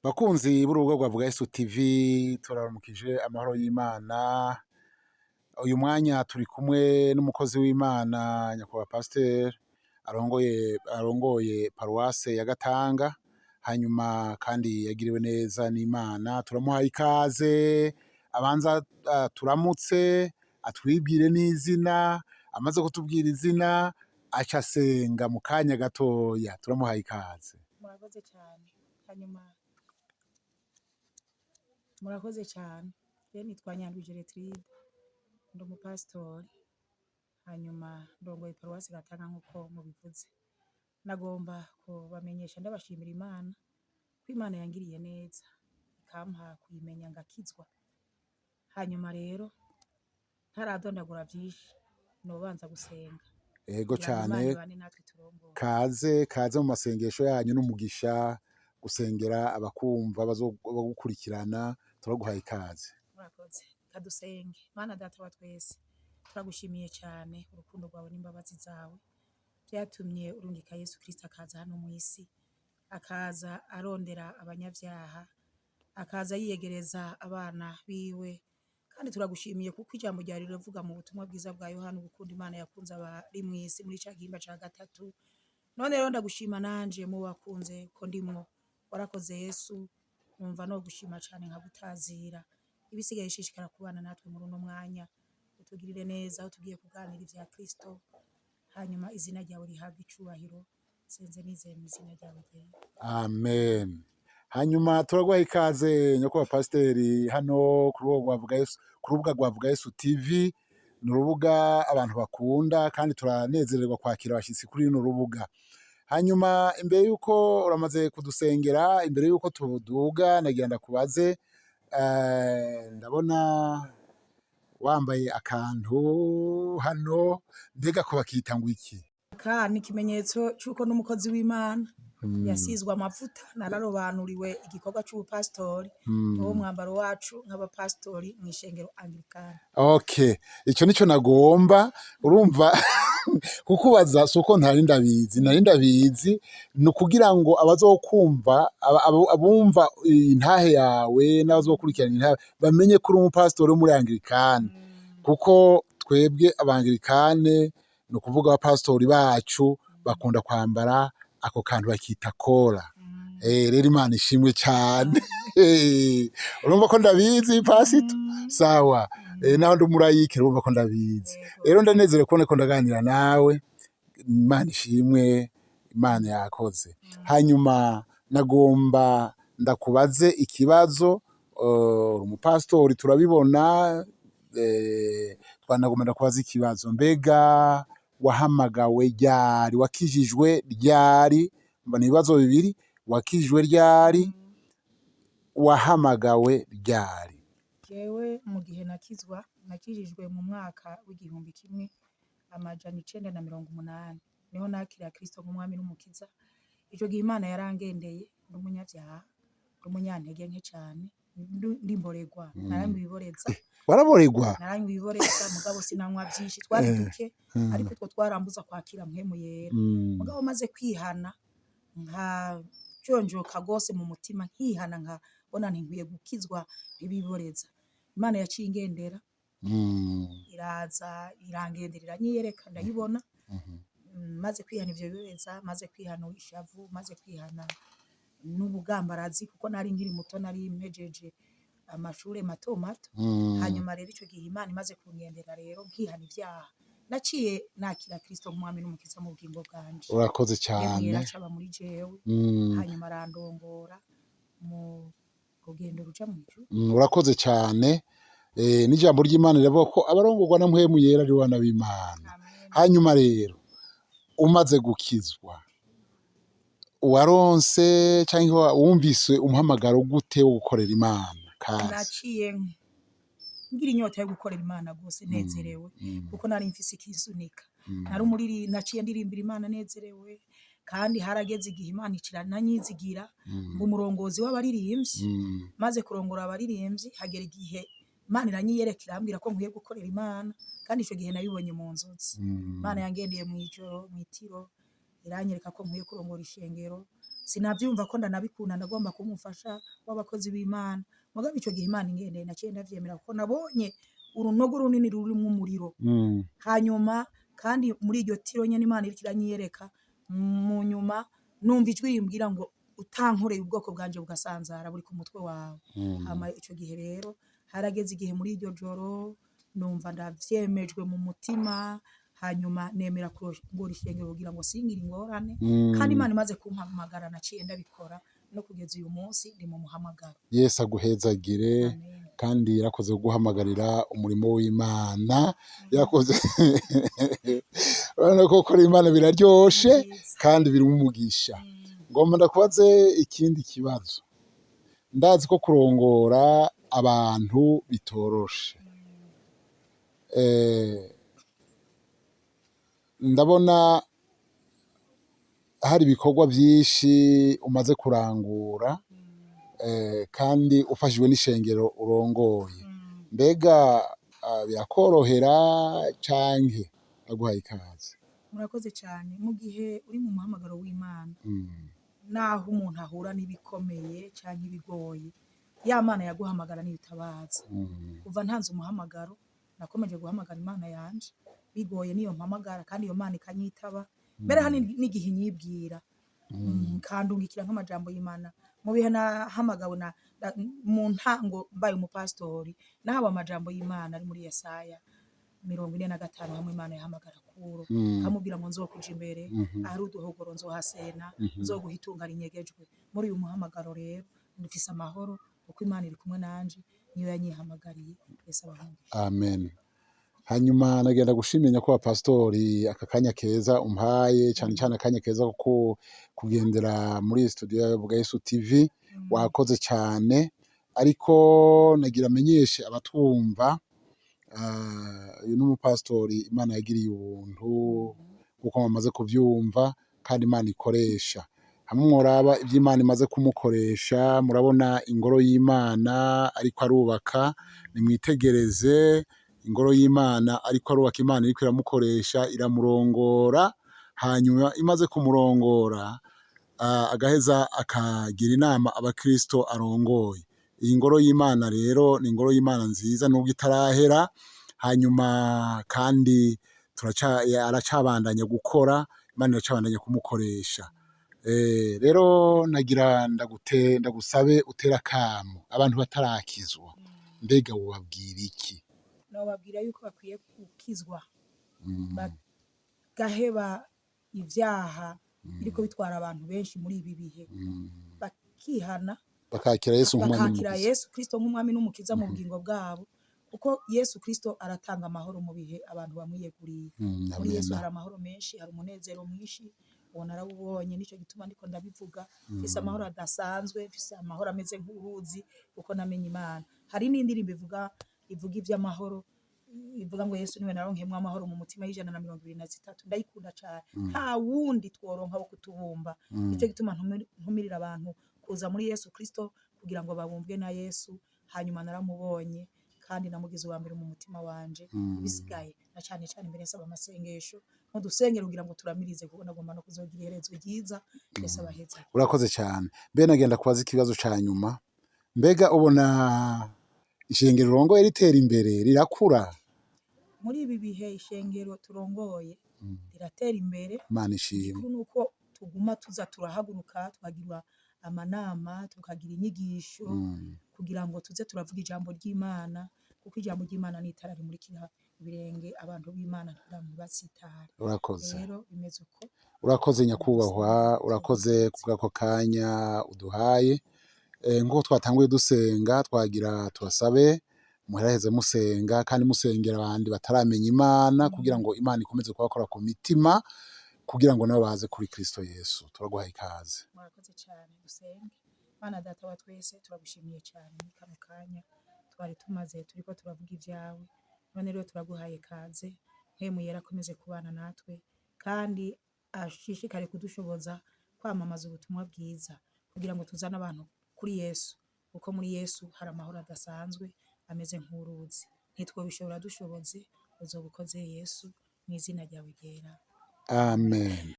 Bakunzi b'urubuga rwa Vuga Yesu TV, turaramukije amahoro y'Imana. Uyu mwanya turi kumwe n'umukozi w'Imana nyakubahwa Pasiteri arongoye paruwase ya Gatanga, hanyuma kandi yagiriwe neza n'Imana. Turamuhaye ikaze, abanza turamutse, atwibwire n'izina, amaze kutubwira izina aca asenga mu kanya gatoya. Turamuhaye ikaze. Murakoze cyane. Hanyuma murakoze cyane. Rero nitwa Nyandwi Gertrude, ndi umupasitori, hanyuma ndongoye paruwasi Gatanga nk'uko mubivuze. Nagomba kubamenyesha ndabashimira Imana ko Imana yangiriye neza ikampa kuyimenya ngakizwa. Hanyuma rero ntaradondagura byinshi nobanza gusenga. Ego cyane, natwe turongora. kaze mu masengesho yanyu n'umugisha gusengera abakumva bagukurikirana. Turaguhaye ikaze. Murakoze. Kadusenge. Mana data wa twese, turagushimiye cyane urukundo rwawe n'imbabazi zawe byatumye urungika Yesu Kristo akaza hano mu isi, akaza arondera abanyabyaha, akaza yiyegereza abana biwe. Kandi turagushimiye kuko ijambo ryawe riravuga mu butumwa bwiza bwa Yohana urukundo Imana yakunze abari mu isi muri ca gihimba ca gatatu. None rero ndagushima nanje mu wakunze ko ndimwo. Warakoze Yesu, numva no gushima cyane nkagutazira. Ibisigaye shishikara kubana natwe muri uno mwanya, utugirire neza, utugiye kuganira ivya Kristo, hanyuma izina ryawe rihabwe icubahiro. Senze nizeye mu izina ryawe ryera. Amen. Hanyuma turaguhaye ikaze nyakubahwa Pasiteri hano ku rubuga rwa Vuga Yesu TV. Ni urubuga abantu bakunda kandi turanezererwa kwakira abashyitsi kuri runo rubuga. Hanyuma imbere yuko uramaze kudusengera, imbere yuko tuduga nagira ndakubaze, ndabona wambaye akantu hano, mbega ko bakita ngo iki? Aka ni ikimenyetso cy'uko n'umukozi w'Imana yasizwe amavuta, nararobanuriwe igikorwa c'ubupasitori. Uwo mwambaro wacu nk'abapasitori mu ishengero Anglikani. Okay, ico nico nagomba urumva kukubaza suko ntari ndabizi ni ukugira ngo abazokumva abumva intahe yawe n'abazokurikirana intahe bamenye ko uri umupasitori wo muri Anglikani, kuko twebwe abanglikane ni ukuvuga abapasitori bacu bakunda kwambara ako kantu bakita kora. Rero Imana ishimwe cyane. Urumva ko ndabizi pasito? Sawa. Naho ndi umurayike urumva ko ndabizi. Rero ndanezerewe kubona ko ndaganira nawe. Imana ishimwe, Imana yakoze. Hanyuma nagomba ndakubaze ikibazo, umupasitori turabibona, twanagomba ndakubaza ikibazo. Mbega wahamagawe ryari? Wakijijwe ryari? Mbona ibibazo bibiri. Wakijijwe ryari? Wahamagawe ryari? Jewe mu gihe nakijijwe mu mwaka w'igihumbi kimwe amajana 980. Niho nakira Kristo nk'umwami n'umukiza. Ico gihe Imana yarangendeye n'umunyabyaha, n'umunyantege nke cyane, ndimborerwa, naramwiboreza. Waraborerwa? Naramwiboreza mugabo sinanywa byinshi, twari duke, ariko two twarambuza kwakira mpemu yera. Mugabo maze kwihana nka jonjoka gose mu mutima, nkihana nkabona nkwiye gukizwa ibiboreza. Imana yaciye ingendera, iraza irangendera iranyiyereka ndayibona. Maze kwihana ivyo biboreza, maze kwihana ishavu, maze kwihana n'ubugambarazi, kuko nari nkiri muto, nari mpejeje amashure mato mato. Hanyuma rero ico gihe Imana imaze kungendera rero nkihana ivyaha, naciye nakira Kristo nk'umwami n'umukiza mu bugingo bwanje. Urakoze cyane. Yaracaba muri jewe, hanyuma arandongora mu rugendo ruja mu ijuru. Urakoze cyane. N'ijambo ry'Imana riravuga ko abarongorwa na mpwemu yera ari bana b'Imana. Hanyuma rero umaze gukizwa, waronse cyangwa wumvise umuhamagaro gute wo gukorera Imana? Naciye ngira inyota yo gukorera Imana gose nezerewe, kuko nari mfise ikisunika. Naciye ndirimbira Imana nezerewe, kandi harageze igihe Imana ikirananyizigira ngo umurongozi w'abaririmbyi. Maze kurongora abaririmbyi, hagera igihe Imana iranyiyereka irambwira ko nkwiye gukorera Imana, kandi ico gihe nabibonye mu nzozi. Imana yangendeye mu ijoro, mu itiro, iranyereka ko nkwiye kurongora ishengero. sinavyumva ko ndanabikunda ndagomba kumufasha w'abakozi b'Imana mugabo ico gihe Imana ingendeye naciye ndavyemera kuko nabonye urunogo runini rurimwo umuriro hanyuma kandi muri iryo tiro nyene Imana iriko iranyiyereka mu nyuma numva ijwi rimbwira ngo utankoreye ubwoko bwanje bugasanzara buri ku mutwe wawe hama ico gihe rero harageze igihe muri iryo joro numva ndavyemejwe mu mutima hanyuma nemera kurongora ishengero kugira ngo singire ingorane kandi Imana imaze kumpamagara naciye ndabikora no kugeza uyu munsi ndi mu muhamagaro. Yesu aguhezagire. Amen. Kandi yarakoze guhamagarira umurimo w'Imana yakoze urabona ko gukora Imana biraryoshe kandi birimo umugisha. Ngomba ndakubaze ikindi kibazo. Ndazi ko kurongora abantu bitoroshe. Ndabona hari ibikorwa byinshi umaze kurangura kandi ufashijwe n'ishengero urongoye. Mbega birakorohera canke aguhaye ikaze? Murakoze cyane mu gihe uri mu muhamagaro w'Imana naho umuntu ahura n'ibikomeye canke ibigoye ya Mana yaguhamagara niyo itabaza. Kuva ntanze umuhamagaro nakomeje guhamagara Imana yanje bigoye niyo mpamagara kandi iyo Mana ikanyitaba mbere hani n'igihe nyibwira kandungikira nk'amajambo y'Imana mu bihe nahamagawe mu ntango mbaye umupastori nahawe amajambo y'Imana ari muri Yesaya 45 hamwe Imana yahamagara Kuro kamubwira ngo nzokuja imbere ari uduhogoro nzohasena nzoguha itunga rinyegejwe. Muri uyu muhamagaro rero ndufise amahoro kuko Imana iri kumwe nanje niyo yanyihamagariye. Yesu abahumuje. Amen. Hanyuma nagenda gushimira ko pastori aka kanya keza umpaye cyane cyane akanya keza ko kugendera muri studio ya Yesu TV wakoze cyane ariko nagira amenyeshe abatwumva uyu n'umupastori Imana yagiriye ubuntu kuko bamaze kuvyumva kandi Imana ikoresha hamwe muraba iby'Imana imaze kumukoresha murabona ingoro y'Imana ariko arubaka nimwitegereze ingoro y'Imana ariko arubaka Imana iriko iramukoresha iramurongora hanyuma imaze kumurongora agaheza akagira inama abakristo arongoye. Iyi ngoro y'Imana rero ni ingoro y'Imana nziza nubwo itarahera hanyuma kandi aracabandanya gukora Imana iracabandanya kumukoresha. Rero nagira ndagusabe utera kamo abantu batarakizwa mbega wobabwira iki? Nobabwira yuko bakwiye gukizwa bagaheba ivyaha biriko bitwara abantu benshi muri ibi bihe bakihana bakakira Yesu Kristo nk'umwami n'umukiza mu bugingo bwabo kuko Yesu Kristo aratanga amahoro mu bihe abantu bamwiyeguriye. Muri Yesu hari amahoro menshi, hari umunezero mwinshi ubona arawubonye nico gituma ndiko ndabivuga mfise amahoro adasanzwe mfise amahoro ameze nk'uruzi kuko namenye Imana. Hari n'indirimbo ivuga ivy'amahoro ivuga ngo Yesu niwe naronkemwe amahoro mu mutima y'123 ndayikunda cyane nta wundi tworonka wo kutubumba. Nico gituma ntumirira abantu kuza muri Yesu Kristo kugira ngo babumbwe na Yesu hanyuma naramubonye kandi namugize wa mbere mu mutima wanje bisigaye na cyane cyane mbere saba amasengesho mu dusengero kugira ngo turamirize kuko nagomba no kuzogira iherezo ryiza. Yesu abaheza. Urakoze cyane. Mbe nagenda kubaza ikibazo ca nyuma mbega ubona ishengero urongoye ritera imbere rirakura? Muri ibi bihe ishengero turongoye riratera imbere. Imana ishimwe. Nuko tuguma tuza turahaguruka tukagira amanama tukagira inyigisho kugira ngo tuze turavuga ijambo ry'Imana kuko ijambo ry'Imana ni itara rimurikira ibirenge abantu b'Imana kugira ngo basitare. Urakoze. Rero bimeze uko. Urakoze nyakubahwa, urakoze kubwako kanya uduhaye. Ngo twatanguye dusenga twagira tubasabe muheraheze musenga kandi musengera abandi bataramenya Imana kugira ngo Imana ikomeze kubakora ku mitima kugira ngo nabo baze kuri Kristo Yesu. Turaguhaye ikaze. Murakoze cyane dusenge. Mana data wa twese turagushimiye cyane muri kano kanya twari tumaze turiko turavuga ivyawe none rero turaguhaye kaze nk'emu yera akomeze kubana natwe kandi ashishikare kudushoboza kwamamaza ubutumwa bwiza kugira ngo tuzane abantu kuri Yesu kuko muri Yesu hari amahoro adasanzwe ameze nk'uruzi nitwe bishobora dushoboze uzobukoze Yesu mu izina ryawe ryera. Amen.